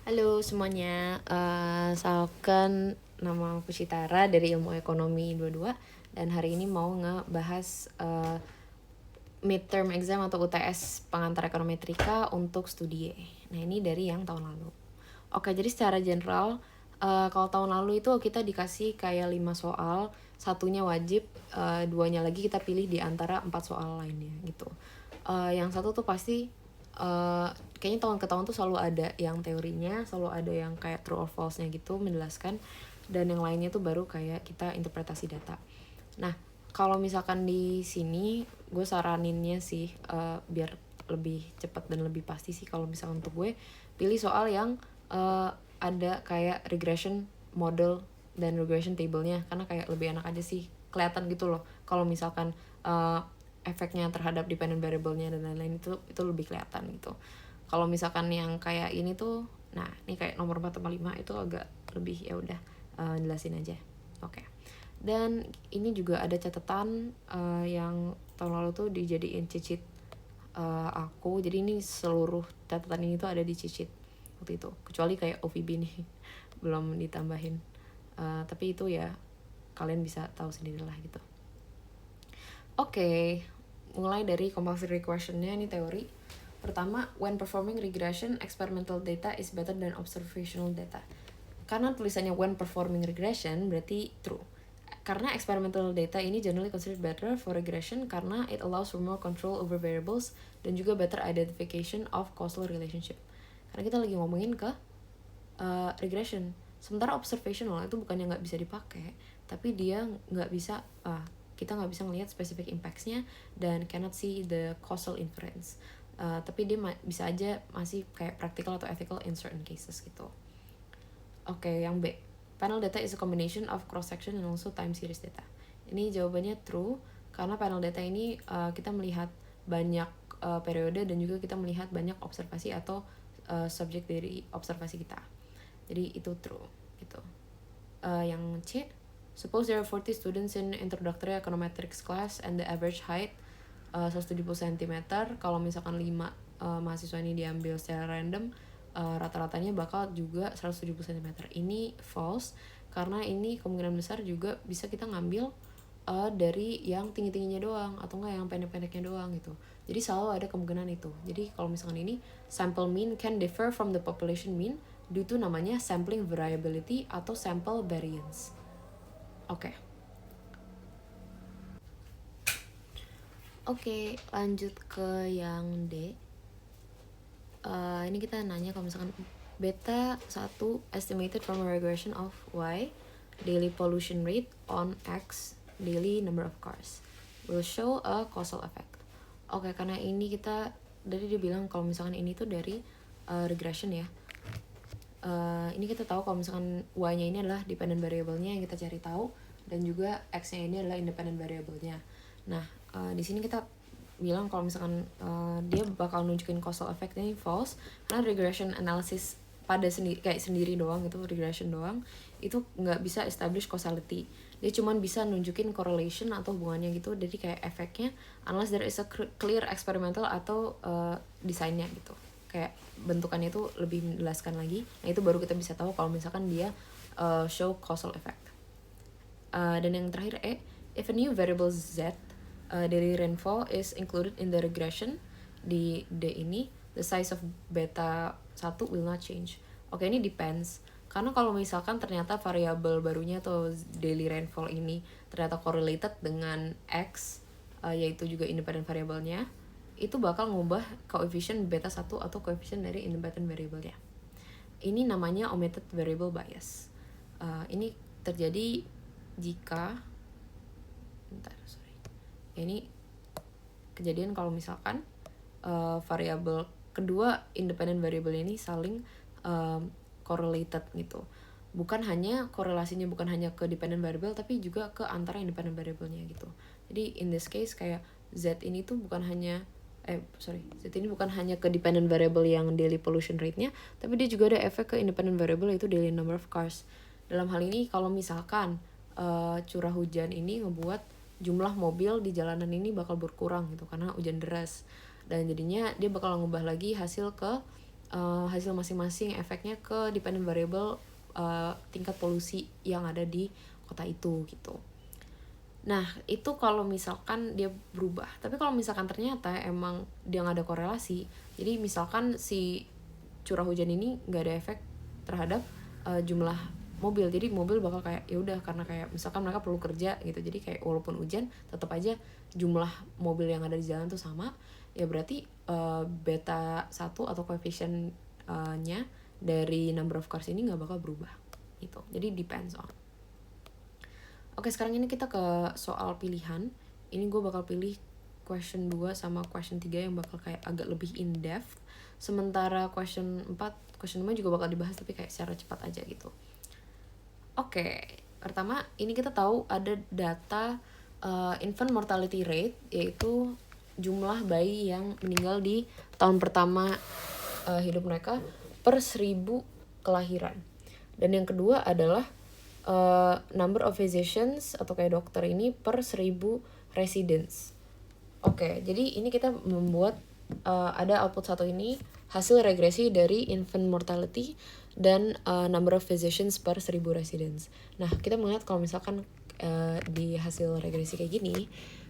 Halo semuanya, Salken, nama aku Citara dari Ilmu Ekonomi 22 dan hari ini mau ngebahas midterm exam atau UTS pengantar ekonometrika untuk studi. Nah ini dari yang tahun lalu. Oke, jadi secara general, kalau tahun lalu itu kita dikasih kayak 5 soal, satunya wajib, duanya lagi kita pilih di antara 4 soal lainnya gitu. Yang satu tuh pasti kayaknya tahun ke tahun tuh selalu ada yang teorinya, selalu ada yang kayak true or false-nya gitu menjelaskan, dan yang lainnya tuh baru kayak kita interpretasi data. Nah, kalau misalkan di sini gue saraninnya sih biar lebih cepat dan lebih pasti sih kalau misalkan untuk gue pilih soal yang ada kayak regression model dan regression table-nya, karena kayak lebih enak aja sih kelihatan gitu loh kalau misalkan efeknya terhadap dependent variable-nya dan lain-lain itu lebih kelihatan gitu. Kalau misalkan yang kayak ini tuh, nah ini kayak nomor 4 sama 5 itu agak lebih ya udah jelasin aja. Oke. Dan ini juga ada catatan yang tahun lalu tuh dijadiin cheat sheet aku. Jadi ini seluruh catatan ini tuh ada di cheat sheet waktu itu. Kecuali kayak OVB nih belum ditambahin. Tapi itu ya kalian bisa tahu sendirilah gitu. Oke, mulai dari compulsory question-nya, ini teori. Pertama, when performing regression, experimental data is better than observational data. Karena tulisannya when performing regression berarti true. Karena experimental data ini generally considered better for regression karena it allows for more control over variables dan juga better identification of causal relationship. Karena kita lagi ngomongin ke regression. Sementara observational itu bukannya nggak bisa dipakai, tapi dia nggak bisa kita nggak bisa ngelihat specific impacts-nya dan cannot see the causal inference. Tapi dia bisa aja masih kayak practical atau ethical in certain cases gitu. Oke, yang B. Panel data is a combination of cross-section and also time series data. Ini jawabannya true, karena panel data ini kita melihat banyak periode dan juga kita melihat banyak observasi atau subjek dari observasi kita. Jadi itu true gitu. Yang C. Suppose there are 40 students in introductory econometrics class and the average height 170 cm. Kalau misalkan 5 mahasiswa ini diambil secara random, rata-ratanya bakal juga 170 cm. Ini false, karena ini kemungkinan besar juga bisa kita ngambil dari yang tinggi-tingginya doang atau enggak yang pendek-pendeknya doang gitu. Jadi selalu ada kemungkinan itu. Jadi kalau misalkan ini sample mean can differ from the population mean due to namanya sampling variability atau sample variance. Oke. Oke, lanjut ke yang D. Ini kita nanya kalau misalkan beta 1 estimated from a regression of Y daily pollution rate on X daily number of cars will show a causal effect. Oke, karena ini kita dari dia bilang kalau misalkan ini tuh dari regression ya. Ini kita tahu kalau misalkan Y-nya ini adalah dependent variable-nya yang kita cari tahu, dan juga X-nya ini adalah independent variable-nya. Nah, di sini kita bilang kalau misalkan dia bakal nunjukin causal effect ini false, karena regression analysis pada sendiri doang gitu, regression doang itu nggak bisa establish causality. Dia cuma bisa nunjukin correlation atau hubungannya gitu, jadi kayak efeknya unless there is a clear experimental atau desainnya gitu, kayak bentukannya itu lebih menjelaskan lagi. Nah itu baru kita bisa tahu kalau misalkan dia show causal effect. Dan yang terakhir E, if a new variable Z dari rainfall is included in the regression di D ini, the size of beta 1 will not change. Oke, ini depends. Karena kalau misalkan ternyata variabel barunya atau daily rainfall ini ternyata correlated dengan X, yaitu juga independent variabelnya, itu bakal ngubah coefficient beta 1 atau coefficient dari independent variable-nya. Ini namanya omitted variable bias. Ini terjadi jika ini kejadian kalau misalkan variabel kedua independent variable ini saling correlated gitu. Bukan hanya korelasinya bukan hanya ke dependent variable tapi juga ke antara independent variable-nya gitu. Jadi in this case kayak Z ini tuh bukan hanya Z ini bukan hanya ke dependent variable yang daily pollution rate-nya, tapi dia juga ada efek ke independent variable yaitu daily number of cars. Dalam hal ini kalau misalkan curah hujan ini ngebuat jumlah mobil di jalanan ini bakal berkurang gitu karena hujan deras, dan jadinya dia bakal ngubah lagi hasil ke hasil masing-masing efeknya ke dependent variable tingkat polusi yang ada di kota itu gitu. Nah itu kalau misalkan dia berubah. Tapi kalau misalkan ternyata emang dia nggak ada korelasi, jadi misalkan si curah hujan ini nggak ada efek terhadap jumlah mobil, jadi mobil bakal kayak ya udah, karena kayak misalkan mereka perlu kerja gitu, jadi kayak walaupun hujan tetap aja jumlah mobil yang ada di jalan tuh sama, ya berarti beta 1 atau koefisiennya dari number of cars ini nggak bakal berubah gitu. Jadi depends on. Oke, sekarang ini kita ke soal pilihan. Ini gue bakal pilih question 2 sama question 3 yang bakal kayak agak lebih in depth. Sementara question 4, question 5 juga bakal dibahas tapi kayak secara cepat aja gitu. Oke, pertama ini kita tahu ada data infant mortality rate, yaitu jumlah bayi yang meninggal di tahun pertama hidup mereka per 1000 kelahiran. Dan yang kedua adalah number of physicians atau kayak dokter ini per 1000 residents. Oke, jadi ini kita membuat ada output satu ini hasil regresi dari infant mortality dan number of physicians per 1000 residents. Nah, kita melihat kalau misalkan di hasil regresi kayak gini,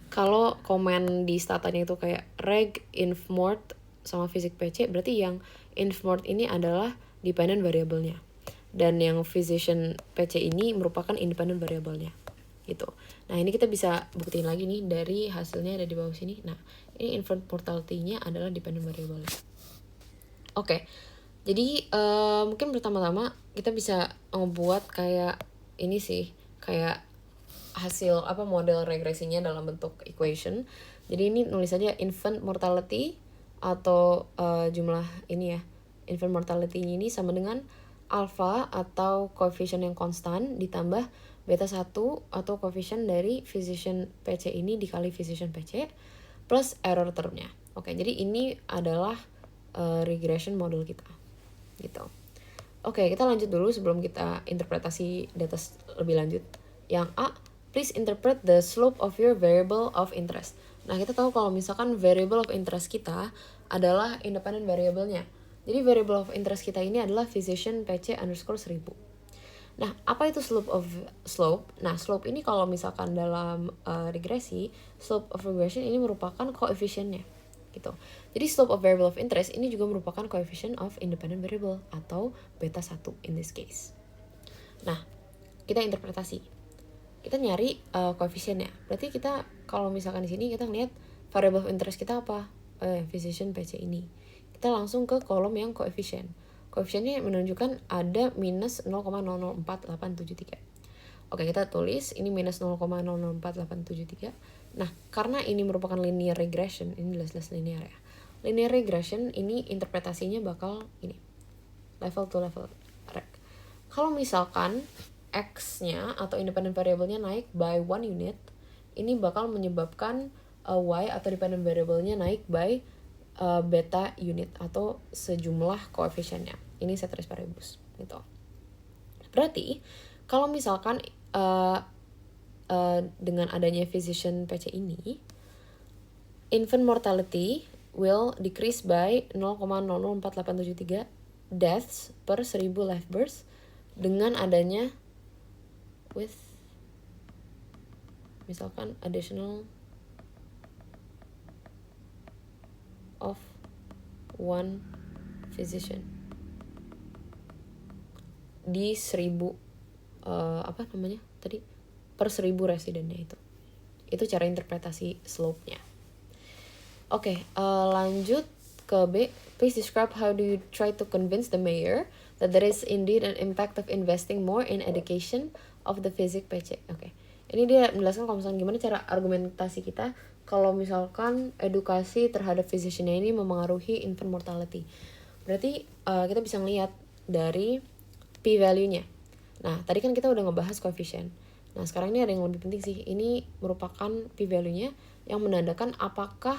kalau komen di statanya itu kayak reg, infmort, sama fisik PC, berarti yang infmort ini adalah dependent variable-nya. Dan yang physician PC ini merupakan independent variable-nya gitu. Nah ini kita bisa buktiin lagi nih dari hasilnya ada di bawah sini. Nah ini infant mortality-nya adalah dependent variable. Oke, jadi mungkin pertama-tama kita bisa ngebuat kayak ini sih, kayak hasil model regresinya dalam bentuk equation. Jadi ini nulis aja infant mortality atau jumlah ini ya, infant mortality ini sama dengan alpha atau koefisien yang konstan ditambah beta 1 atau koefisien dari physician PC ini dikali physician PC plus error termnya. Oke, jadi ini adalah regression model kita gitu. Oke, kita lanjut dulu sebelum kita interpretasi data lebih lanjut. Yang A, please interpret the slope of your variable of interest. Nah, kita tahu kalau misalkan variable of interest kita adalah independent variable-nya. Jadi variable of interest kita ini adalah physician PC underscore 1000. Nah, apa itu slope? Nah, slope ini kalau misalkan dalam regresi, slope of regression ini merupakan koefisiennya gitu. Jadi slope of variable of interest ini juga merupakan coefficient of independent variable atau beta 1 in this case. Nah, kita interpretasi. Kita nyari koefisiennya. Berarti kita kalau misalkan di sini kita ngeliat variable of interest kita apa? Physician PC ini. Kita langsung ke kolom yang koefisien. Koefisiennya menunjukkan ada minus 0,004873. Oke, kita tulis ini minus 0,004873. Nah, karena ini merupakan linear regression, ini jelas-jelas linear ya. Linear regression ini interpretasinya bakal ini, level to level reg. Kalau misalkan x-nya atau independent variable-nya naik by 1 unit, ini bakal menyebabkan y atau dependent variable-nya naik by beta unit atau sejumlah koefisiennya. Ini ceteris paribus gitu. Berarti kalau misalkan dengan adanya physician PC ini, infant mortality will decrease by 0,004873 deaths per 1000 live births dengan adanya with misalkan additional of 1 physician di 1000 per 1000 residennya itu cara interpretasi slope-nya. Oke, lanjut ke B. Please describe how do you try to convince the mayor that there is indeed an impact of investing more in education of the physics PC. Oke. Ini dia menjelaskan kalau misalkan gimana cara argumentasi kita kalau misalkan edukasi terhadap physician-nya ini memengaruhi infant mortality. Berarti kita bisa melihat dari p-value-nya. Nah, tadi kan kita udah ngebahas koefisien. Nah, sekarang ini ada yang lebih penting sih. Ini merupakan p-value-nya yang menandakan apakah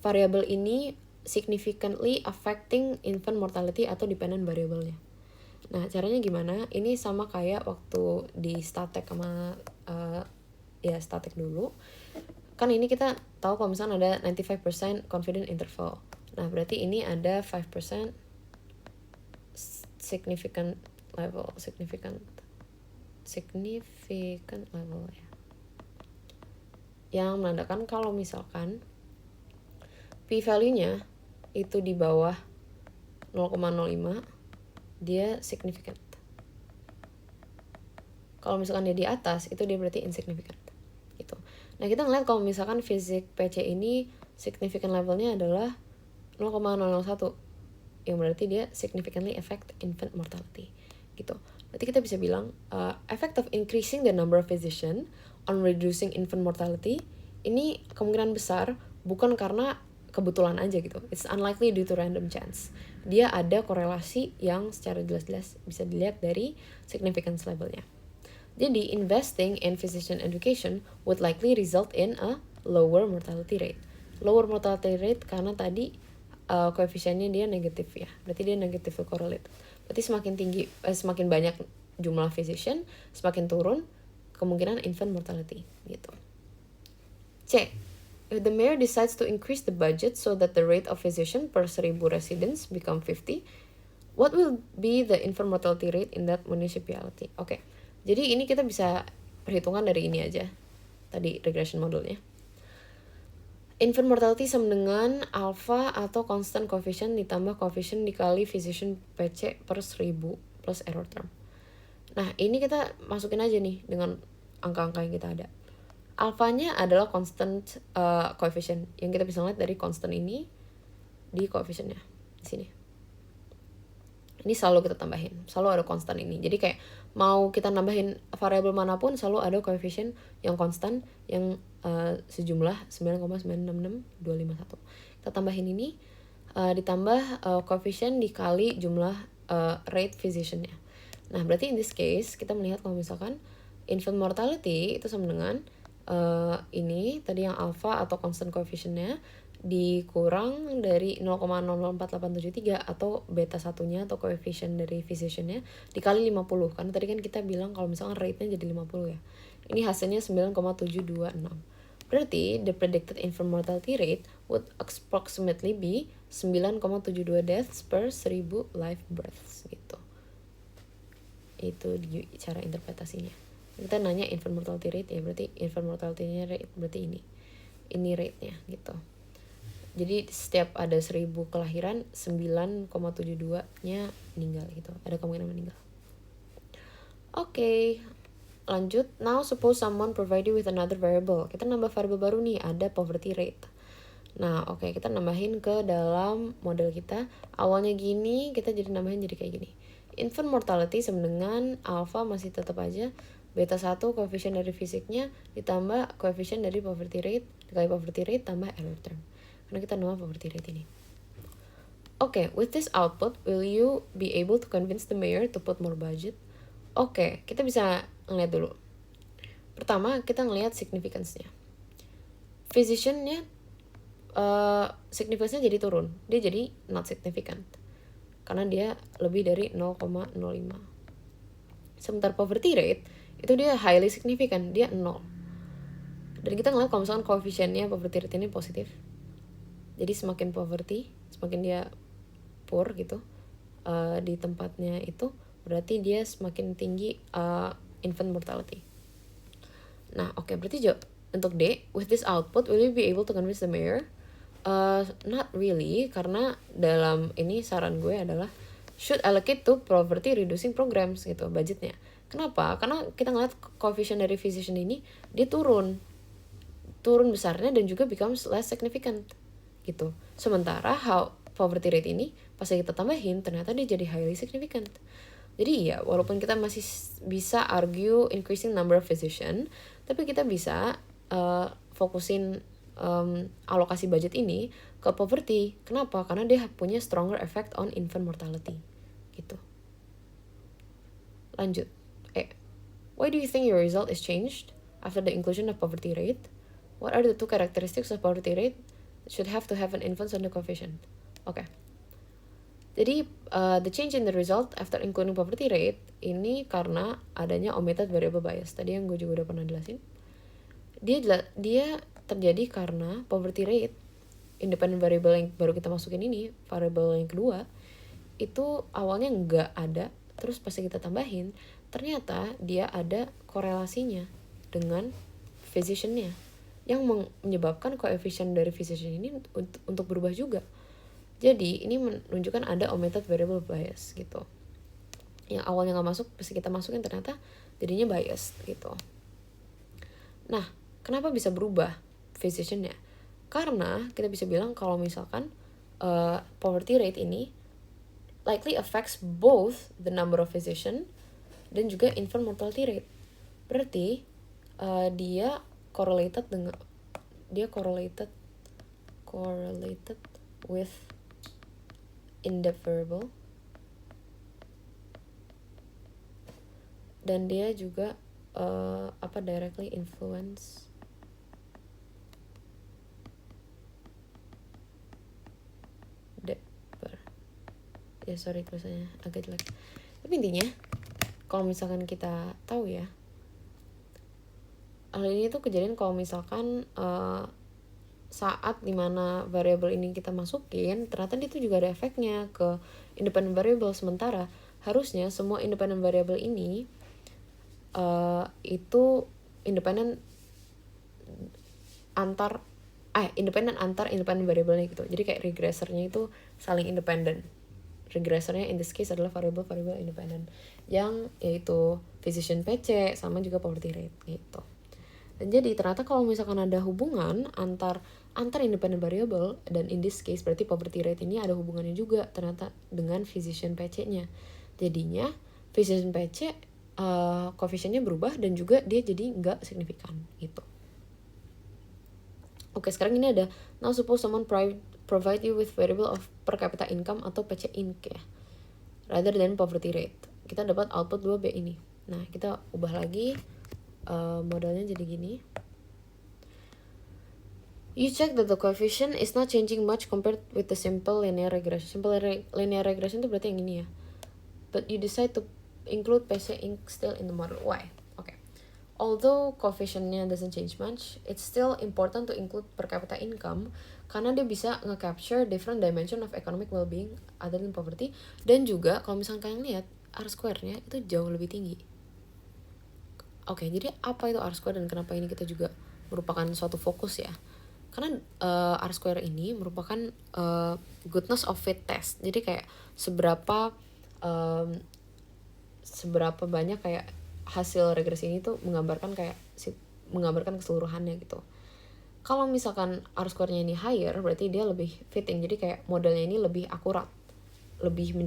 variabel ini significantly affecting infant mortality atau dependent variable-nya. Nah, caranya gimana? Ini sama kayak waktu di static sama static dulu. Kan ini kita tahu kalau misalnya ada 95% confidence interval. Nah, berarti ini ada 5% significant level ya, yang menandakan kalau misalkan p-value-nya itu di bawah 0,05 dia significant. Kalau misalkan dia di atas itu dia berarti insignificant gitu. Nah kita ngeliat kalau misalkan fisik PC ini significant levelnya adalah 0,001, yang berarti dia significantly affect infant mortality gitu. Berarti kita bisa bilang effect of increasing the number of physician on reducing infant mortality ini kemungkinan besar bukan karena kebetulan aja gitu. It's unlikely due to random chance. Dia ada korelasi yang secara jelas-jelas bisa dilihat dari significance levelnya. Jadi investing in physician education would likely result in a lower mortality rate. Lower mortality rate karena tadi koefisiennya dia negatif ya, berarti dia negatively correlate. Berarti semakin banyak jumlah physician, semakin turun kemungkinan infant mortality gitu. C. If the mayor decides to increase the budget so that the rate of physician per 1,000 residents become 50, what will be the infant mortality rate in that municipality? Oke. Jadi ini kita bisa perhitungan dari ini aja. Tadi regression modelnya. Infant mortality sama dengan alpha atau constant coefficient ditambah coefficient dikali physician PC per 1,000 plus error term. Nah ini kita masukin aja nih dengan angka-angka yang kita ada. Alphanya adalah constant coefficient yang kita bisa lihat dari constant ini di coefficientnya di sini. Ini selalu kita tambahin, selalu ada konstan ini. Jadi kayak mau kita nambahin variabel manapun selalu ada coefficient yang konstan yang sejumlah 9,966251. Kita tambahin ini ditambah coefficient dikali jumlah rate physician-nya. Nah, berarti in this case kita melihat kalau misalkan infant mortality itu sama dengan ini tadi yang alpha atau constant coefficient-nya dikurang dari 0,004873 atau beta satunya atau coefficient dari physician-nya dikali 50, karena tadi kan kita bilang kalau misalkan rate-nya jadi 50 ya. Ini hasilnya 9,726. Berarti the predicted infant mortality rate would approximately be 9,72 deaths per 1,000 live births gitu. Itu cara interpretasinya. Kita nanya infant mortality rate ya, berarti infant mortality rate berarti ini rate-nya gitu. Jadi setiap ada 1,000 kelahiran 9,72-nya meninggal gitu. Ada kemungkinan meninggal. Oke, lanjut. Now suppose someone provide you with another variable. Kita nambah variable baru nih, ada poverty rate. Nah, oke, kita nambahin ke dalam model kita. Awalnya gini, kita jadi nambahin jadi kayak gini. Infant mortality sama dengan alpha masih tetap aja beta 1 coefficient dari fisiknya ditambah coefficient dari poverty rate dikali poverty rate tambah error term. Karena kita nambah poverty rate ini. Oke, with this output, will you be able to convince the mayor to put more budget? Oke, kita bisa ngeliat dulu. Pertama, kita ngeliat significance-nya. Physician-nya significance-nya jadi turun. Dia jadi not significant. Karena dia lebih dari 0,05. Sementara poverty rate, itu dia highly significant. Dia 0. Dan kita ngeliat kalau misalkan coefficient-nya poverty rate ini positif. Jadi semakin poverty, semakin dia poor gitu di tempatnya itu, berarti dia semakin tinggi infant mortality. Nah, oke, berarti untuk D, with this output, will you be able to convince the mayor? Not really, karena dalam ini saran gue adalah should allocate to poverty reducing programs gitu budgetnya. Kenapa? Karena kita ngeliat coefficient dari physician ini dia turun besarnya dan juga becomes less significant gitu. Sementara poverty rate ini pas kita tambahin ternyata dia jadi highly significant. Jadi ya walaupun kita masih bisa argue increasing number of physician, tapi kita bisa fokusin alokasi budget ini ke poverty. Kenapa? Karena dia punya stronger effect on infant mortality gitu. Lanjut. Why do you think your result is changed after the inclusion of poverty rate? What are the two characteristics of poverty rate should have to have an influence on the coefficient? Oke. Jadi the change in the result after including poverty rate ini karena adanya omitted variable bias. Tadi yang gue juga udah pernah jelasin. Dia terjadi karena poverty rate, independent variable yang baru kita masukin ini, variable yang kedua, itu awalnya nggak ada, terus pas kita tambahin ternyata dia ada korelasinya dengan physician-nya yang menyebabkan koefisien dari physician ini untuk berubah juga. Jadi ini menunjukkan ada omitted variable bias gitu. Yang awalnya nggak masuk, pas kita masukin ternyata jadinya bias gitu. Nah, kenapa bisa berubah physician-nya? Karena kita bisa bilang kalau misalkan poverty rate ini likely affects both the number of physician dan juga infant mortality rate. Berarti dia correlated with in-depth variable, dan dia juga directly influence tulisannya agak jelek. Tapi intinya kalau misalkan kita tahu ya, hal ini tuh kejadian kalau misalkan saat dimana variable ini kita masukin, ternyata itu juga ada efeknya ke independent variable. Sementara harusnya semua independent variable ini itu independen antar independent variable gitu. Jadi kayak regressornya itu saling independen. Regressornya in this case adalah variable independen yang yaitu physician PC sama juga poverty rate gitu. Dan jadi ternyata kalau misalkan ada hubungan antar independent variable, dan in this case berarti poverty rate ini ada hubungannya juga ternyata dengan physician PC-nya. Jadinya physician PC koefisiennya berubah dan juga dia jadi nggak signifikan gitu. Oke, sekarang ini ada now suppose someone provide you with variable of per capita income atau PC Inc ya, rather than poverty rate. Kita dapat output 2B ini. Nah, kita ubah lagi modelnya jadi gini. You check that the coefficient is not changing much compared with the simple linear regression. Simple linear regression itu berarti yang ini ya. But you decide to include PC Inc still in the model. Why? Okay. Although coefficientnya doesn't change much, it's still important to include per capita income karena dia bisa nge-capture different dimension of economic well-being other than poverty. Dan juga kalau misalnya kalian lihat R-square-nya itu jauh lebih tinggi. Oke, jadi apa itu R-square dan kenapa ini kita juga merupakan suatu fokus ya? Karena R-square ini merupakan goodness of fit test. Jadi kayak seberapa banyak kayak hasil regresi ini tuh menggambarkan keseluruhannya gitu. Kalau misalkan R-square-nya ini higher, berarti dia lebih fitting. Jadi kayak modelnya ini lebih akurat, lebih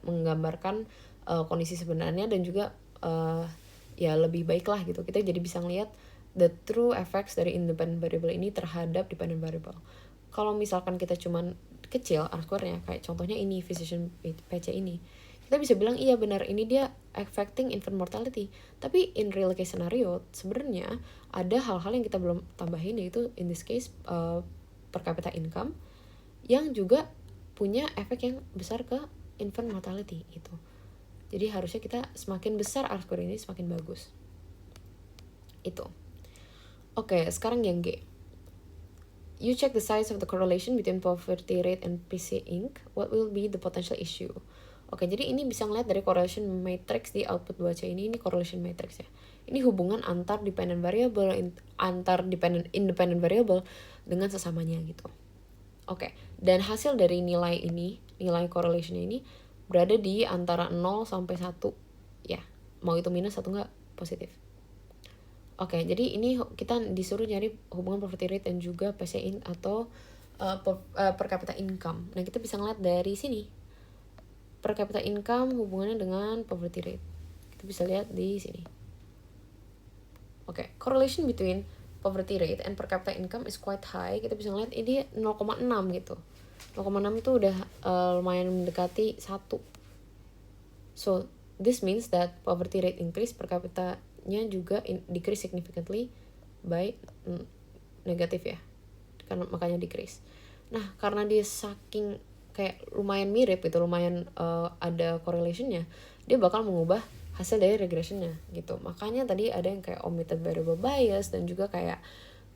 menggambarkan kondisi sebenarnya, dan juga ya lebih baik lah gitu. Kita jadi bisa ngelihat the true effects dari independent variable ini terhadap dependent variable. Kalau misalkan kita cuman kecil R-square-nya, kayak contohnya ini physician PC ini, kita bisa bilang iya benar ini dia affecting infant mortality. Tapi in real case scenario sebenarnya ada hal-hal yang kita belum tambahin, yaitu in this case per capita income yang juga punya efek yang besar ke infant mortality itu. Jadi harusnya kita semakin besar R-square ini semakin bagus. Itu. Oke, sekarang yang G. You check the size of the correlation between poverty rate and PC Inc. What will be the potential issue? Oke, jadi ini bisa ngeliat dari correlation matrix di output 2C ini correlation matrix ya. Ini hubungan antar dependent variable, independent variable dengan sesamanya gitu. Oke, dan hasil dari nilai correlation ini berada di antara 0 sampai 1 ya. Mau itu minus atau enggak positif. Oke, jadi ini kita disuruh nyari hubungan poverty rate dan juga PC Inc atau per capita income. Nah, kita bisa ngeliat dari sini. Per capita income hubungannya dengan poverty rate. Kita bisa lihat di sini. Oke, correlation between poverty rate and per capita income is quite high. Kita bisa ngeliat ini 0,6 gitu. 0,6 itu udah lumayan mendekati 1. So, this means that poverty rate increase, per capita-nya juga decrease significantly by negatif ya. Karena makanya decrease. Nah, karena dia saking kayak lumayan mirip gitu, lumayan ada correlation-nya, dia bakal mengubah hasil dari regression-nya gitu. Makanya tadi ada yang kayak omitted variable bias, dan juga kayak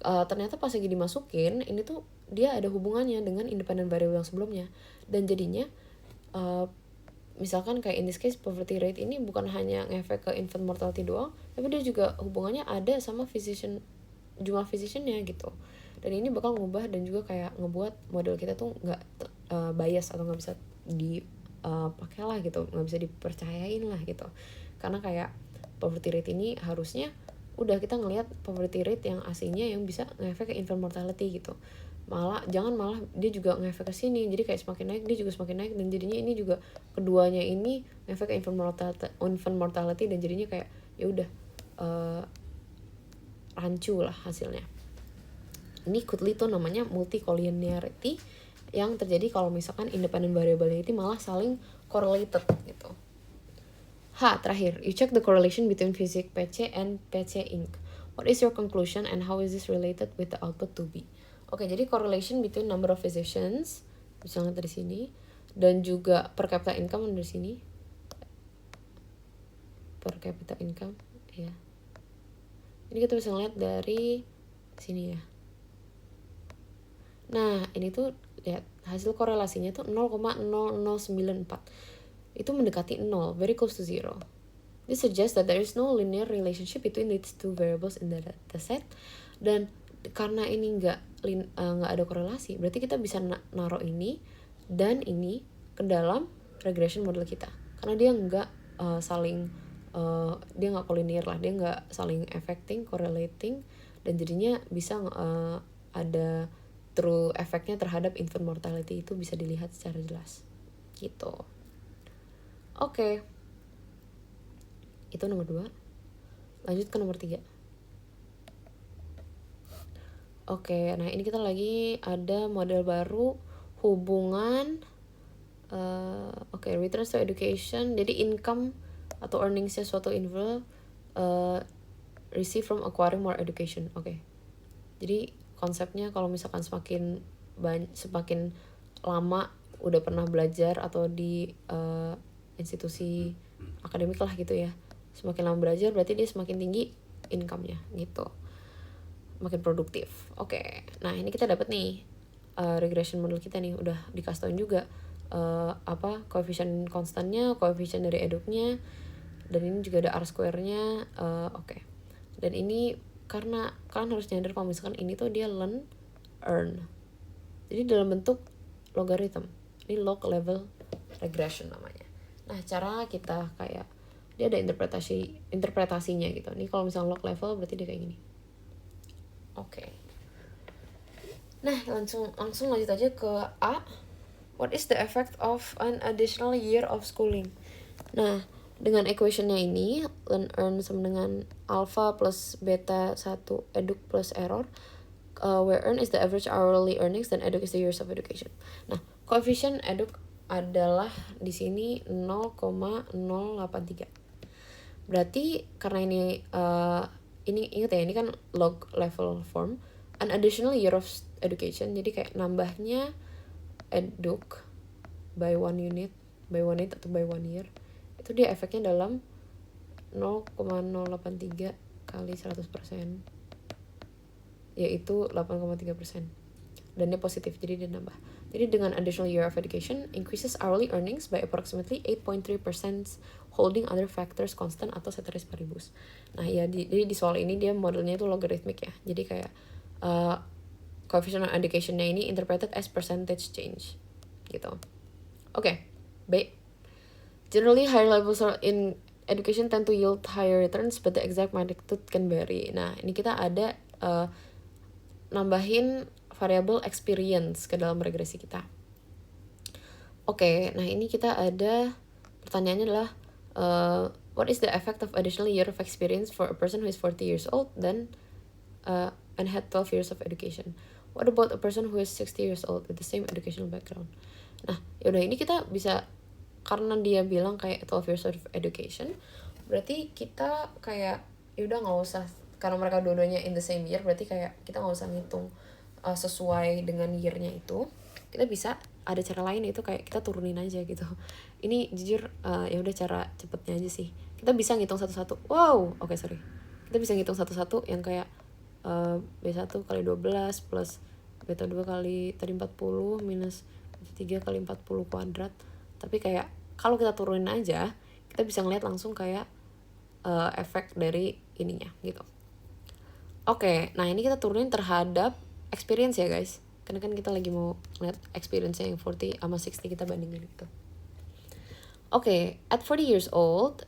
ternyata pas lagi dimasukin ini tuh dia ada hubungannya dengan independent variable yang sebelumnya, dan jadinya misalkan kayak in this case poverty rate ini bukan hanya ngefek ke infant mortality doang, tapi dia juga hubungannya ada sama jumlah physiciannya gitu. Dan ini bakal ngubah dan juga kayak ngebuat model kita tuh nggak bias atau nggak bisa dipakai lah gitu, nggak bisa dipercayain lah gitu. Karena kayak poverty rate ini harusnya udah kita ngelihat poverty rate yang aslinya yang bisa ngefek ke infant mortality gitu. Malah dia juga ngefek ke sini, jadi kayak semakin naik dia juga semakin naik, dan jadinya ini juga keduanya ini ngefek ke infant mortality dan jadinya kayak ya udah rancu lah hasilnya. Ini Kutley tuh namanya multicollinearity yang terjadi kalau misalkan independent variability malah saling correlated gitu. Terakhir, you check the correlation between physics PC and PC Inc. What is your conclusion and how is this related with the output to be? Oke, jadi correlation between number of physicians, misalnya dari sini, dan juga per capita income dari sini. Per capita income, ya. Ini kita bisa lihat dari sini ya. Nah, ini tuh lihat hasil korelasinya tuh 0,0094. Itu mendekati 0, very close to 0. This suggests that there is no linear relationship between these two variables in the dataset. Dan karena ini nggak ada korelasi, berarti kita bisa naruh ini dan ini ke dalam regression model kita. Karena dia nggak dia nggak collinear lah, dia nggak saling affecting, correlating, dan jadinya bisa ada true efeknya terhadap infant mortality itu bisa dilihat secara jelas gitu. Oke. Itu nomor 2. Lanjut ke nomor 3. Oke, nah ini kita lagi ada model baru hubungan returns to education. Jadi income atau earningsnya suatu individual receive from acquiring more education. Oke. Jadi konsepnya kalau misalkan semakin lama udah pernah belajar atau di institusi akademik lah gitu ya, semakin lama belajar berarti dia semakin tinggi income-nya gitu, makin produktif. Oke. Nah ini kita dapat nih regression model kita nih, udah dikasih tauin juga koefisien konstannya, koefisien dari eduknya, dan ini juga ada R-square-nya. Oke. Dan ini karena kalian harus nyadar kalau misalkan ini tuh dia earn, jadi dalam bentuk logarithm. Ini log level regression namanya. Nah cara kita kayak dia ada interpretasinya gitu. Nih kalau misalnya log level berarti dia kayak gini. Oke. Nah langsung lanjut aja ke A. What is the effect of an additional year of schooling? Nah dengan equationnya ini, learn earn sama dengan alpha plus beta 1 eduk plus error, where earn is the average hourly earnings dan eduk is the years of education. Nah koefisien eduk adalah di sini 0,083. Berarti karena ini ingat ya, ini kan log level form, an additional year of education, jadi kayak nambahnya eduk by 1 unit atau by 1 year, itu dia efeknya dalam 0,083 kali 100%, yaitu 8,3%. Dan dia positif, jadi dia nambah. Jadi dengan additional year of education increases hourly earnings by approximately 8.3%, holding other factors constant atau ceteris paribus. Nah ya, jadi di soal ini dia modelnya itu logarithmic ya. Jadi kayak coefficient of education-nya ini interpreted as percentage change gitu. Oke. B. Generally, higher levels in education tend to yield higher returns, but the exact magnitude can vary. Nah, ini kita ada nambahin variable experience ke dalam regresi kita. Oke, nah ini kita ada pertanyaannya adalah what is the effect of additional year of experience for a person who is 40 years old and had 12 years of education? What about a person who is 60 years old with the same educational background? Nah, yaudah ini kita bisa, karena dia bilang kayak 12 years of education, berarti kita kayak yaudah nggak usah, karena mereka dua-duanya in the same year, berarti kayak kita nggak usah ngitung sesuai dengan year-nya itu. Kita bisa ada cara lain, itu kayak kita turunin aja gitu. Ini jujur ya udah cara cepetnya aja sih. Kita bisa ngitung satu-satu. Kita bisa ngitung satu-satu yang kayak B1 kali 12 plus beta 2 kali tadi 40 minus beta 3 kali 40 kuadrat Tapi kayak kalau kita turunin aja, kita bisa ngeliat langsung kayak efek dari ininya gitu. Oke, nah ini kita turunin terhadap experience ya guys. Karena kan kita lagi mau lihat experience yang 40 sama 60 kita bandingin gitu. Oke, at 40 years old,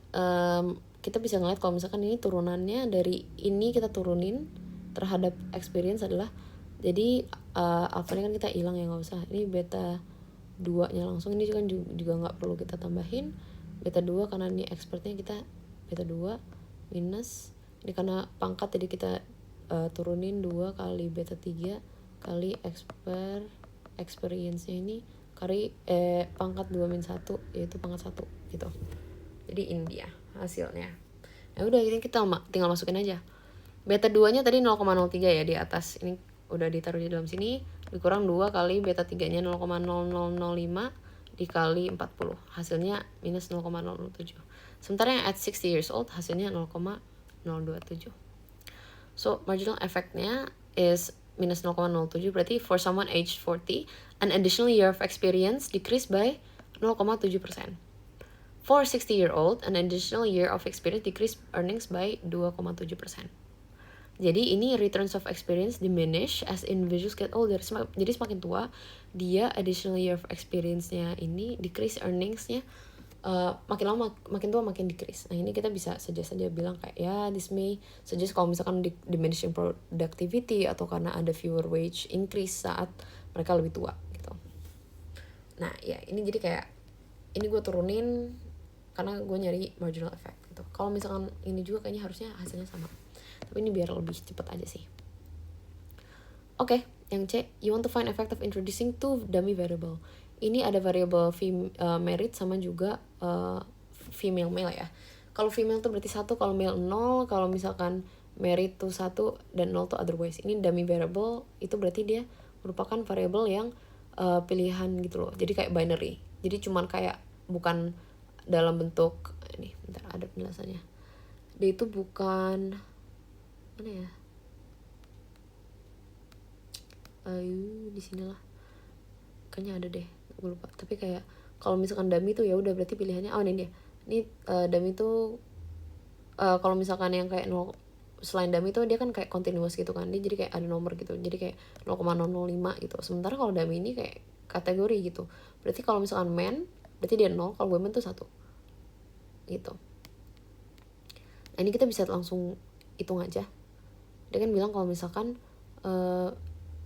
kita bisa ngeliat kalau misalkan ini turunannya dari ini kita turunin terhadap experience adalah, jadi alpha ini kan kita hilang ya, nggak usah. Ini beta 2-nya langsung, ini kan juga nggak perlu kita tambahin. Beta 2 karena ini expertnya kita beta 2 minus, ini karena pangkat jadi kita turunin 2 kali beta 3 kali experience-nya ini kali pangkat 2 min 1 yaitu pangkat 1 gitu. Jadi ini dia hasilnya. Nah udah, ini kita tinggal masukin aja. Beta 2-nya tadi 0,03 ya di atas. Ini udah ditaruh di dalam sini, dikurang 2 kali beta 3-nya 0,0005 dikali 40. Hasilnya minus 0,007. Sementara yang at 60 years old hasilnya 0,027. So marginal effect-nya is minus 0,07, berarti for someone aged 40, an additional year of experience decreased by 0,7%. For 60-year-old, an additional year of experience decreased earnings by 2,7%. Jadi ini returns of experience diminish as individuals get older. Jadi semakin tua, dia additional year of experience-nya ini decrease earnings-nya makin lama makin tua makin decrease. Nah ini kita bisa saja bilang kayak ya this may suggest kalau misalkan diminishing productivity atau karena ada fewer wage increase saat mereka lebih tua gitu. Nah ya ini jadi kayak ini gue turunin karena gue nyari marginal effect gitu. Kalau misalkan ini juga kayaknya harusnya hasilnya sama, tapi ini biar lebih cepet aja sih. Oke, yang C, you want to find effect of introducing two dummy variable. Ini ada variable merit sama juga female male ya. Kalau female tuh berarti 1, kalau male 0, kalau misalkan merit tuh 1 dan 0 tuh otherwise. Ini dummy variable itu berarti dia merupakan variable yang pilihan gitu loh. Jadi kayak binary. Jadi cuman kayak bukan dalam bentuk ini, bentar ada penjelasannya. Dia itu bukan mana ya? Ayo di sinilah. Kayaknya ada deh, gue lupa. Tapi kayak kalau misalkan dummy tuh ya udah berarti pilihannya ini dia. Ini dummy tuh kalau misalkan yang kayak 0 selain dummy tuh dia kan kayak continuous gitu kan. Dia jadi kayak ada nomor gitu. Jadi kayak 0,005 gitu. Sementara kalau dummy ini kayak kategori gitu. Berarti kalau misalkan man berarti dia 0, kalau women tuh 1. Gitu. Nah, ini kita bisa langsung hitung aja. Dia kan bilang kalau misalkan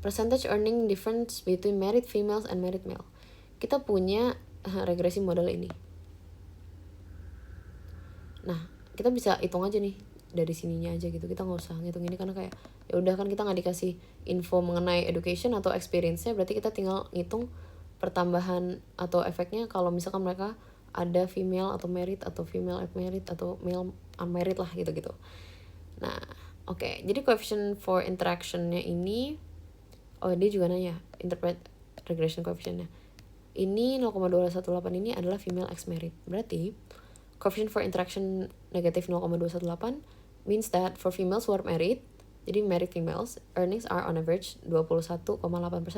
percentage earning difference between married females and married male. Kita punya regresi model ini. Nah, kita bisa hitung aja nih dari sininya aja gitu. Kita nggak usah ngitung ini karena kayak ya udah kan kita nggak dikasih info mengenai education atau experience-nya, berarti kita tinggal ngitung pertambahan atau efeknya kalau misalkan mereka ada female atau married atau female married atau male unmarried lah gitu-gitu. Nah, oke. Jadi coefficient for interaction-nya ini dia juga nanya interpret regression coefficient-nya. Ini 0,218 ini adalah female ex married. Berarti coefficient for interaction negative 0,218 means that for females who are married, jadi married females, earnings are on average 21,8%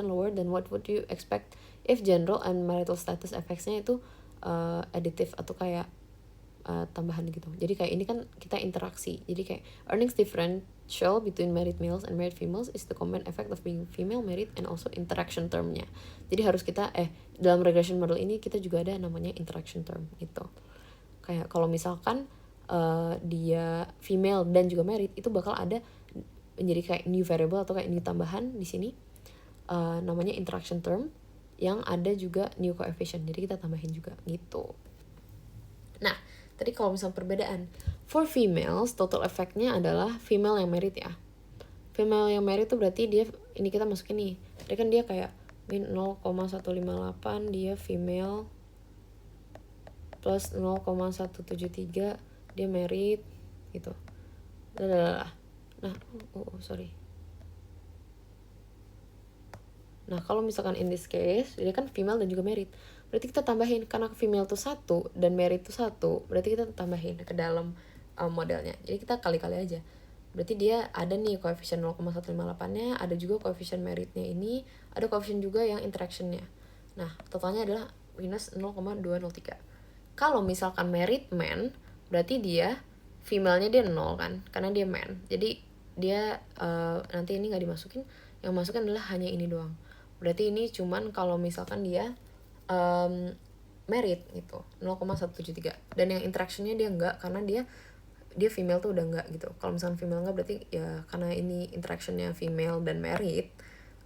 lower than what would you expect if general and marital status effects-nya itu additive atau kayak tambahan gitu. Jadi kayak ini kan kita interaksi. Jadi kayak earnings differential between married males and married females is the combined effect of being female married and also interaction term-nya. Jadi harus kita dalam regression model ini kita juga ada namanya interaction term gitu. Kayak kalau misalkan dia female dan juga married, itu bakal ada menjadi kayak new variable atau kayak new tambahan di sini namanya interaction term yang ada juga new coefficient. Jadi kita tambahin juga gitu. Nah, tadi kalau misalnya perbedaan for females, total effect-nya adalah female yang married ya. Female yang married tuh berarti dia, ini kita masukin nih, dia kan dia kayak min 0,158, dia female plus 0,173 dia married gitu. Nah, sorry. Nah, kalau misalkan in this case dia kan female dan juga married, berarti kita tambahin karena female tuh 1 dan married tuh 1, berarti kita tambahin ke dalam modelnya. Jadi kita kali-kali aja. Berarti dia ada nih koefisien 0,158-nya, ada juga koefisien meritnya ini, ada koefisien juga yang interaction-nya. Nah, totalnya adalah minus 0,203. Kalau misalkan married man, berarti dia female-nya dia 0 kan, karena dia man. Jadi dia nanti ini nggak dimasukin, yang masukin adalah hanya ini doang. Berarti ini cuman kalau misalkan dia married gitu, 0,173. Dan yang interaction-nya dia enggak, karena dia female tuh udah enggak gitu. Kalau misalkan female enggak, berarti ya karena ini interaction-nya female dan married,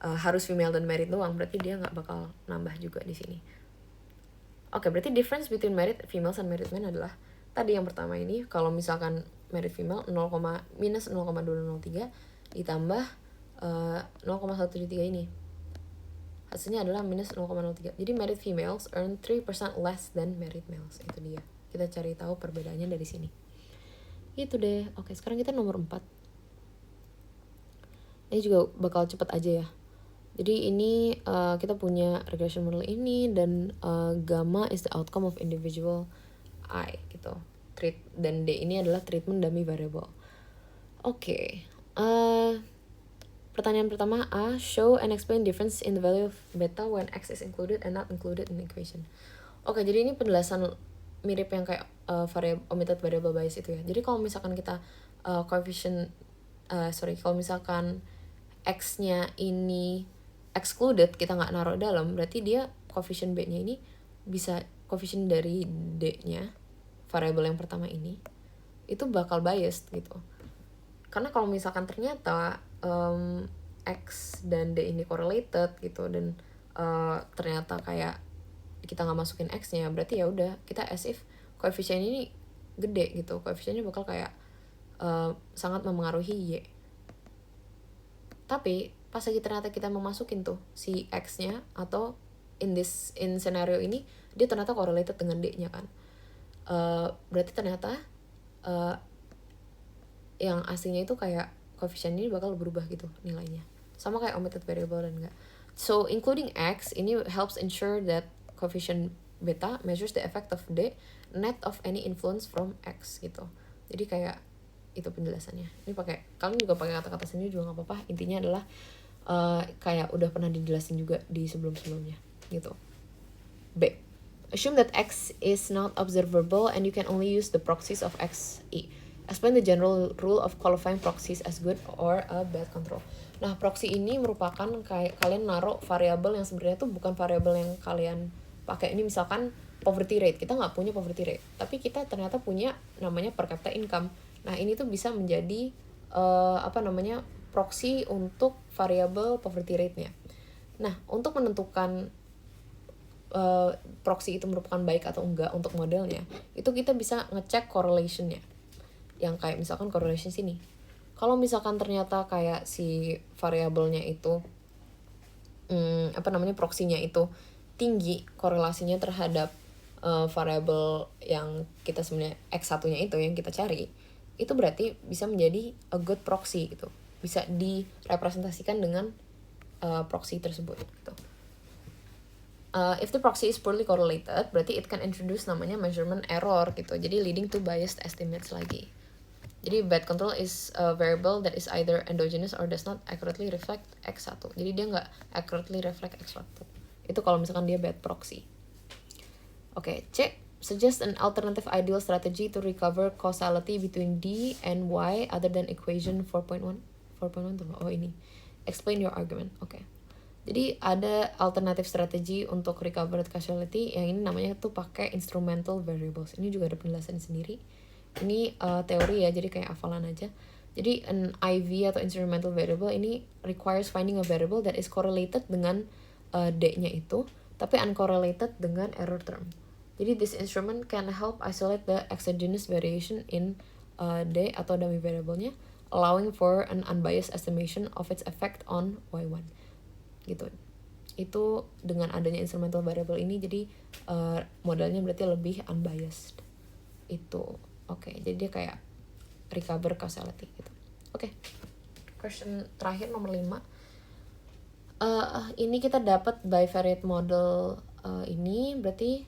harus female dan married doang, berarti dia nggak bakal nambah juga di sini. Oke, berarti difference between married females and married men adalah tadi yang pertama ini, kalau misalkan married female minus 0,203 ditambah 0,173 ini, hasilnya adalah minus 0,03. Jadi married females earn 3% less than married males. Itu dia. Kita cari tahu perbedaannya dari sini. Itu deh. Oke, sekarang kita nomor 4. Ini juga bakal cepet aja ya. Jadi ini kita punya regression model ini, dan gamma is the outcome of individual I gitu. Dan D ini adalah treatment dummy variable. Oke. Pertanyaan pertama A, show and explain difference in the value of beta when X is included and not included in the equation. Oke, jadi ini penjelasan mirip yang kayak omitted variable bias itu ya. Jadi kalau misalkan kita kalau misalkan X-nya ini excluded, kita nggak naruh dalam, berarti dia coefficient B-nya ini bisa coefficient dari D-nya, variable yang pertama ini, itu bakal biased gitu. Karena kalau misalkan ternyata X dan D ini correlated gitu, dan ternyata kayak kita nggak masukin X-nya, berarti ya udah kita as if coefficient ini gede gitu, coefficientnya bakal kayak sangat memengaruhi Y. Tapi pas lagi ternyata kita memasukin tuh si X-nya, atau in scenario ini dia ternyata correlated dengan D-nya kan, berarti ternyata yang aslinya itu kayak coefficient ini bakal berubah gitu nilainya, sama kayak omitted variable dan enggak. So including X ini helps ensure that coefficient beta measures the effect of D net of any influence from X gitu. Jadi kayak itu penjelasannya. Ini kalian juga pakai kata-kata sendiri juga nggak apa-apa. Intinya adalah kayak udah pernah dijelasin juga di sebelumnya gitu. B, assume that X is not observable and you can only use the proxies of XE. Explain the general rule of qualifying proxies as good or a bad control. Nah, proxy ini merupakan kayak kalian naruh variabel yang sebenarnya tuh bukan variabel yang kalian pakai. Ini misalkan poverty rate, kita nggak punya poverty rate, tapi kita ternyata punya namanya per capita income. Nah, ini tuh bisa menjadi proxy untuk variabel poverty rate-nya. Nah, untuk menentukan proxy itu merupakan baik atau enggak untuk modelnya, itu kita bisa ngecek correlation-nya. Yang kayak misalkan correlation sini. Kalau misalkan ternyata kayak si variabelnya itu proxy-nya itu tinggi korelasinya terhadap variabel yang kita sebenarnya X1-nya itu yang kita cari, itu berarti bisa menjadi a good proxy gitu. Bisa direpresentasikan dengan proxy tersebut gitu. If the proxy is poorly correlated, berarti it can introduce namanya measurement error gitu. Jadi leading to biased estimates lagi. Jadi bad control is a variable that is either endogenous or does not accurately reflect X1. Jadi dia nggak accurately reflect X1. Itu kalau misalkan dia bad proxy. Oke, C. Suggest an alternative ideal strategy to recover causality between D and Y other than equation 4.1. 4.1 tuh, oh ini. Explain your argument. Oke. Jadi ada alternative strategi untuk recovered causality, yang ini namanya tuh pakai instrumental variables. Ini juga ada penjelasan sendiri. Ini teori ya, jadi kayak hafalan aja. Jadi an IV atau instrumental variable ini requires finding a variable that is correlated dengan D-nya itu, tapi uncorrelated dengan error term. Jadi this instrument can help isolate the exogenous variation in D atau dummy variable-nya, allowing for an unbiased estimation of its effect on Y1. Gitu. Itu dengan adanya instrumental variable ini, jadi modelnya berarti lebih unbiased. Itu. Oke, jadi dia kayak recover causality gitu. Oke. Question terakhir nomor 5. Ini kita dapat bivariate model ini berarti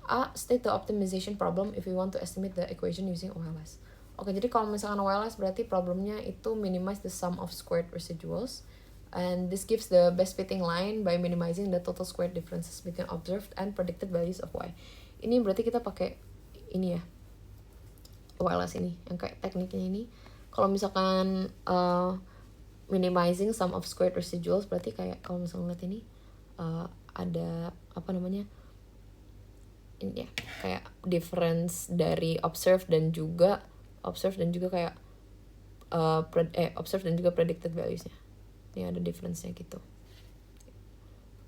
A, state the optimization problem if we want to estimate the equation using OLS. Oke, jadi kalau misalkan OLS berarti problemnya itu minimize the sum of squared residuals. And this gives the best fitting line by minimizing the total square differences between observed and predicted values of y. Ini berarti kita pakai ini ya, OLS ini, yang kayak tekniknya ini. Kalau misalkan minimizing sum of squared residuals, berarti kayak kalau misalnya lihat ini ada apa namanya, ini ya, kayak difference dari observed dan juga kayak observed dan juga predicted values-nya. Ini ada difference-nya gitu.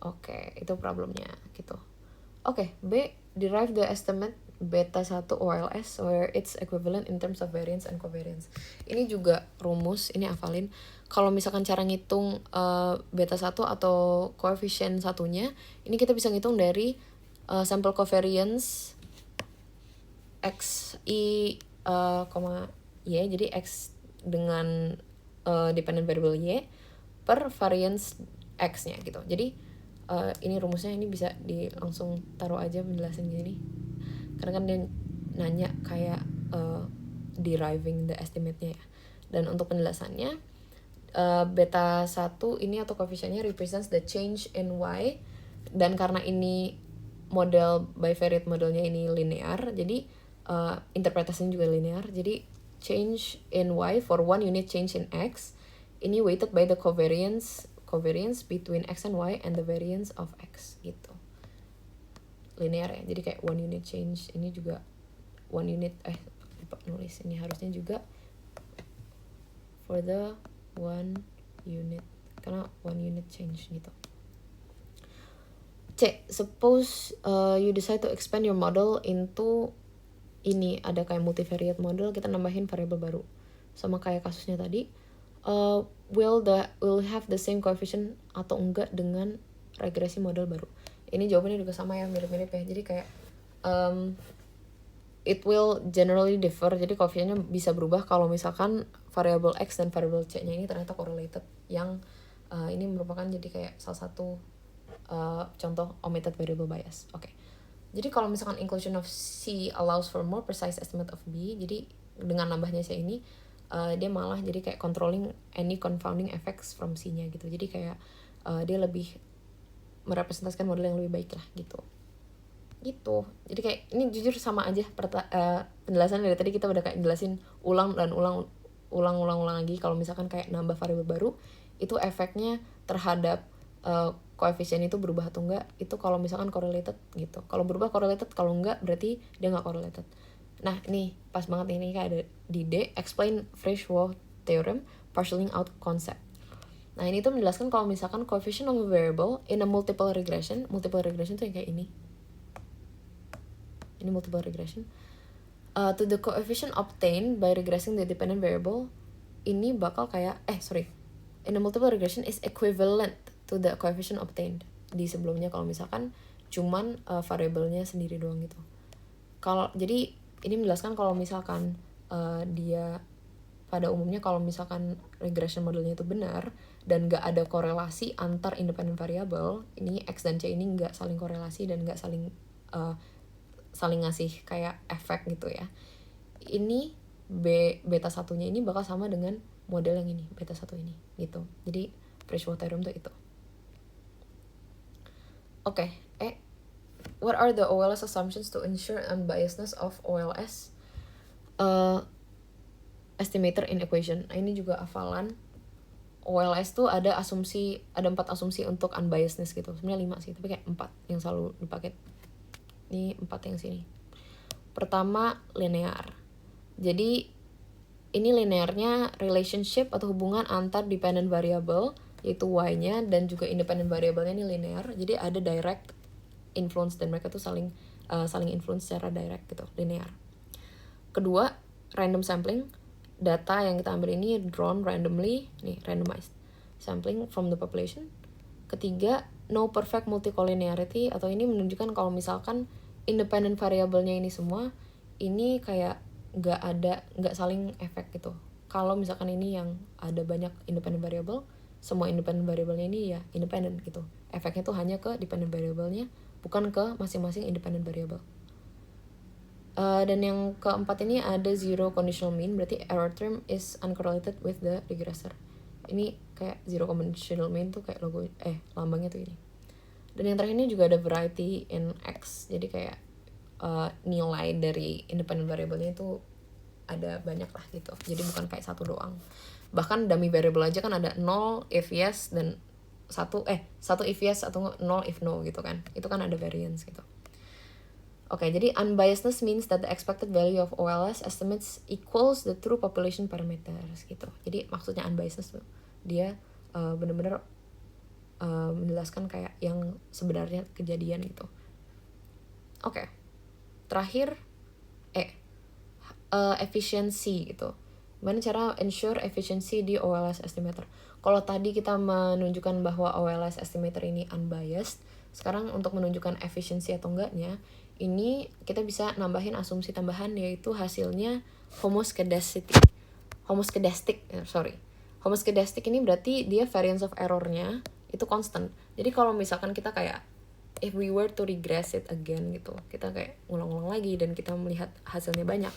Oke, itu problemnya gitu. Oke, B, derive the estimate beta 1 OLS where it's equivalent in terms of variance and covariance. Ini juga rumus, ini hafalin. Kalau misalkan cara ngitung beta 1 atau koefisien satunya, ini kita bisa ngitung dari sample covariance X, I, Y, jadi X dengan dependent variable Y per variance X-nya gitu. Jadi ini rumusnya, ini bisa langsung taruh aja penjelasan gini. Karena kan dia nanya kayak deriving the estimate-nya ya. Dan untuk penjelasannya, beta 1 ini atau koefisiennya represents the change in Y. Dan karena ini model bivariate modelnya ini linear, jadi interpretasinya juga linear. Jadi change in Y for one unit change in X ini weighted by the covariance between X and Y and the variance of X gitu. Linear ya, jadi kayak one unit change, ini juga one unit, lupa nulis, ini harusnya juga for the one unit, karena one unit change gitu. C, suppose you decide to expand your model into ini, ada kayak multivariate model, kita nambahin variabel baru. Sama kayak kasusnya tadi, will have the same coefficient atau enggak dengan regresi model baru. Ini jawabannya juga sama ya, mirip-mirip ya. Jadi kayak it will generally differ. Jadi koefisiennya bisa berubah kalau misalkan variabel X dan variabel C-nya ini ternyata correlated. Yang ini merupakan jadi kayak salah satu contoh omitted variable bias. Oke. Jadi kalau misalkan inclusion of C allows for more precise estimate of B, jadi dengan nambahnya C ini, dia malah jadi kayak controlling any confounding effects from C-nya gitu. Jadi kayak dia lebih merepresentasikan model yang lebih baik lah gitu. Gitu. Jadi kayak ini jujur sama aja penjelasan dari tadi, kita udah kayak jelasin ulang lagi. Kalau misalkan kayak nambah variabel baru, itu efeknya terhadap koefisien itu berubah atau enggak, itu kalau misalkan correlated gitu. Kalau berubah correlated, kalau enggak berarti dia nggak correlated. Nah ini pas banget, ini kayak ada di D, explain Fresh-Wahl theorem partitioning out concept. Nah ini tuh menjelaskan kalau misalkan coefficient of a variable in a multiple regression tuh yang kayak ini multiple regression, to the coefficient obtained by regressing the dependent variable, ini bakal kayak in a multiple regression is equivalent to the coefficient obtained di sebelumnya kalau misalkan cuman variabelnya sendiri doang gitu. Jadi ini menjelaskan kalau misalkan dia pada umumnya kalau misalkan regression modelnya itu benar dan nggak ada korelasi antar independent variable, ini X dan C ini nggak saling korelasi dan nggak saling ngasih kayak efek gitu ya, ini beta satunya ini bakal sama dengan model yang ini, beta 1 ini gitu. Jadi Fresh-Wahl theorem tuh itu. Oke, what are the OLS assumptions to ensure unbiasedness of OLS estimator in equation? Nah, ini juga hafalan. OLS tuh ada 4 asumsi untuk unbiasedness gitu. Sebenarnya 5 sih, tapi kayak 4 yang selalu dipakai. Ini 4 yang sini. Pertama, linear. Jadi ini linearnya relationship atau hubungan antar dependent variable yaitu y-nya dan juga independent variable-nya ini linear. Jadi ada direct influence dan mereka tuh saling influence secara direct gitu, linear. Kedua, random sampling. Data yang kita ambil ini drawn randomly, nih randomized sampling from the population. Ketiga, no perfect multicollinearity, atau ini menunjukkan kalau misalkan independent variable-nya ini semua ini kayak nggak saling efek gitu. Kalau misalkan ini yang ada banyak independent variable, semua independent variable-nya ini ya independent gitu. Efeknya tuh hanya ke dependent variable-nya, bukan ke masing-masing independent variable. Dan yang keempat ini ada zero conditional mean, berarti error term is uncorrelated with the regressor. Ini kayak zero conditional main tuh kayak logo lambangnya tuh ini. Dan yang terakhir ini juga ada variety in X, jadi kayak nilai dari independent variable-nya itu ada banyak lah gitu, jadi bukan kayak satu doang. Bahkan dummy variable aja kan ada 0 if yes dan 1 if yes atau 0 if no gitu kan, itu kan ada variance gitu. Oke, jadi unbiasedness means that the expected value of OLS estimates equals the true population parameters gitu. Jadi maksudnya unbiasedness tuh dia benar-benar menjelaskan kayak yang sebenarnya kejadian gitu. Oke. Terakhir efficiency gitu. Gimana cara ensure efficiency di OLS estimator? Kalau tadi kita menunjukkan bahwa OLS estimator ini unbiased, sekarang untuk menunjukkan efficiency atau enggaknya, ini kita bisa nambahin asumsi tambahan, yaitu hasilnya homoskedastic. Homoskedastic ini berarti dia variance of error-nya itu constant. Jadi kalau misalkan kita kayak if we were to regress it again gitu, kita kayak ulang-ulang lagi dan kita melihat hasilnya banyak,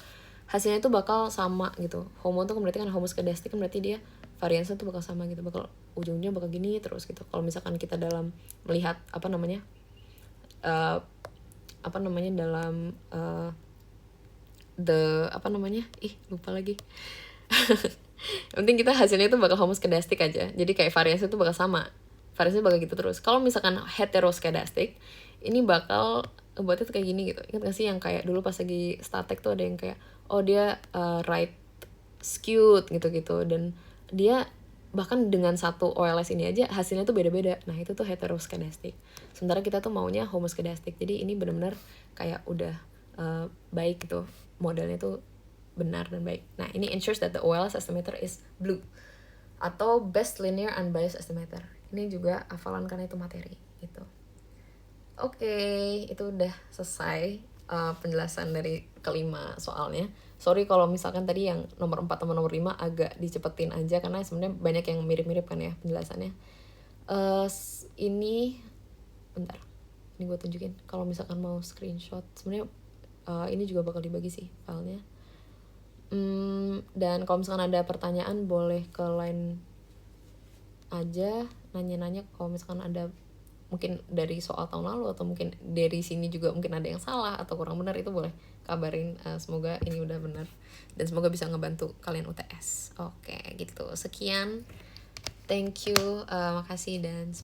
hasilnya itu bakal sama gitu. Homo tuh berarti kan homoskedastic kan berarti dia variance tuh bakal sama gitu, bakal ujungnya bakal gini terus gitu. Kalau misalkan kita dalam melihat dalam lupa lagi. Yang penting kita hasilnya itu bakal homoskedastic aja, jadi kayak variance itu bakal sama, variance bakal gitu terus. Kalau misalkan heteroskedastic, ini bakal buatnya tuh kayak gini gitu. Ingat gak sih yang kayak dulu pas lagi statek tuh ada yang kayak dia right skewed gitu-gitu, dan dia bahkan dengan satu OLS ini aja hasilnya tuh beda-beda. Nah itu tuh heteroskedastic, sementara kita tuh maunya homoskedastic. Jadi ini benar-benar kayak udah baik gitu, modelnya tuh benar dan baik. Nah ini ensures that the OLS estimator is blue atau best linear unbiased estimator. Ini juga hafalan karena itu materi gitu. Oke, itu udah selesai penjelasan dari kelima soalnya. Sorry kalau misalkan tadi yang nomor 4 sama nomor 5 agak dicepetin aja, karena sebenarnya banyak yang mirip-mirip kan ya penjelasannya. Ini bentar, ini gue tunjukin. Kalau misalkan mau screenshot, sebenarnya ini juga bakal dibagi sih filenya. Dan kalau misalkan ada pertanyaan boleh ke line aja, nanya-nanya. Kalau misalkan ada mungkin dari soal tahun lalu atau mungkin dari sini juga mungkin ada yang salah atau kurang benar, itu boleh kabarin. Semoga ini udah benar dan semoga bisa ngebantu kalian UTS. Oke gitu, sekian, thank you, makasih dan